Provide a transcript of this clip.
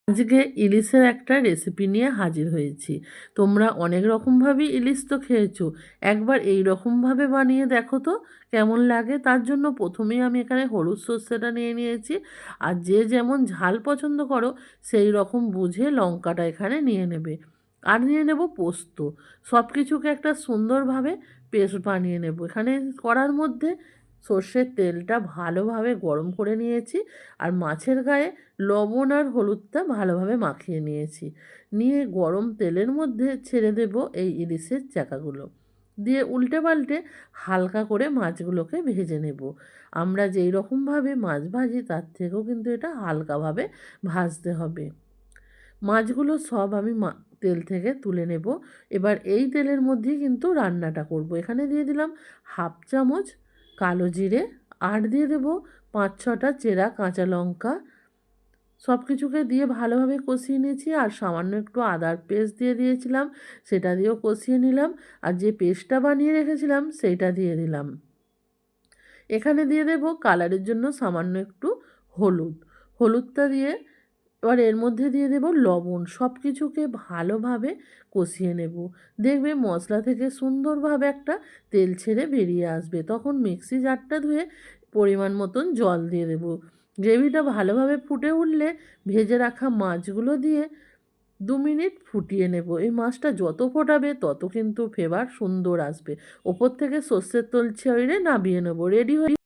আজকে ইলিশের একটা রেসিপি নিয়ে হাজির হয়েছি। তোমরা অনেক রকমভাবেই ইলিশ তো খেয়েছো, একবার এই রকমভাবে বানিয়ে দেখো তো কেমন লাগে। তার জন্য প্রথমেই আমি এখানে হলুদ সর্ষেটা নিয়ে নিয়েছি, আর যে যেমন ঝাল পছন্দ করো সেই রকম বুঝে লঙ্কাটা এখানে নিয়ে নেবে। আর নিয়ে নেব পোস্ত। সব কিছুকে একটা সুন্দরভাবে পেস্ট বানিয়ে নেব। এখানে কড়ার মধ্যে সর্ষের তেলটা ভালোভাবে গরম করে নিয়েছি, আর মাছের গায়ে লবণ আর হলুদটা ভালোভাবে মাখিয়ে নিয়েছি। নিয়ে গরম তেলের মধ্যে ছেড়ে দেব এই ইলিশের চাকাগুলো, দিয়ে উল্টে পাল্টে হালকা করে মাছগুলোকে ভেজে নেব। আমরা যেই রকমভাবে মাছ ভাজি তার থেকেও কিন্তু এটা হালকাভাবে ভাজতে হবে। মাছগুলো সব আমি তেল থেকে তুলে নেব। এবার এই তেলের মধ্যেই কিন্তু রান্নাটা করব। এখানে দিয়ে দিলাম হাফ চামচ কালো জিরে, আর দিয়ে দেব 5-6টা চেরা কাঁচা লঙ্কা। সব কিছুকে দিয়ে ভালোভাবে কষিয়ে নিয়েছি, আর সামান্য একটু আদার পেস্ট দিয়ে দিয়েছিলাম, সেটা দিয়েও কষিয়ে নিলাম। আর যে পেস্টটা বানিয়ে রেখেছিলাম সেইটা দিয়ে দিলাম। এখানে দিয়ে দেব কালারের জন্য সামান্য একটু হলুদ। হলুদটা দিয়ে এবার এর মধ্যে দিয়ে দেব লবণ। সব কিছুকে ভালোভাবে কষিয়ে নেব। দেখবে মশলা থেকে সুন্দরভাবে একটা তেল ছেড়ে বেরিয়ে আসবে। তখন মিক্সি জারটা ধুয়ে পরিমাণ মতন জল দিয়ে দেব। গ্রেভিটা ভালোভাবে ফুটে উঠলে ভেজে রাখা মাছগুলো দিয়ে 2 মিনিট ফুটিয়ে নেব। এই মাছটা যত ফোটাবে তত কিন্তু ফ্লেভার সুন্দর আসবে। ওপর থেকে সর্ষের তেল ছেড়ে নামিয়ে নেব। রেডি হয়ে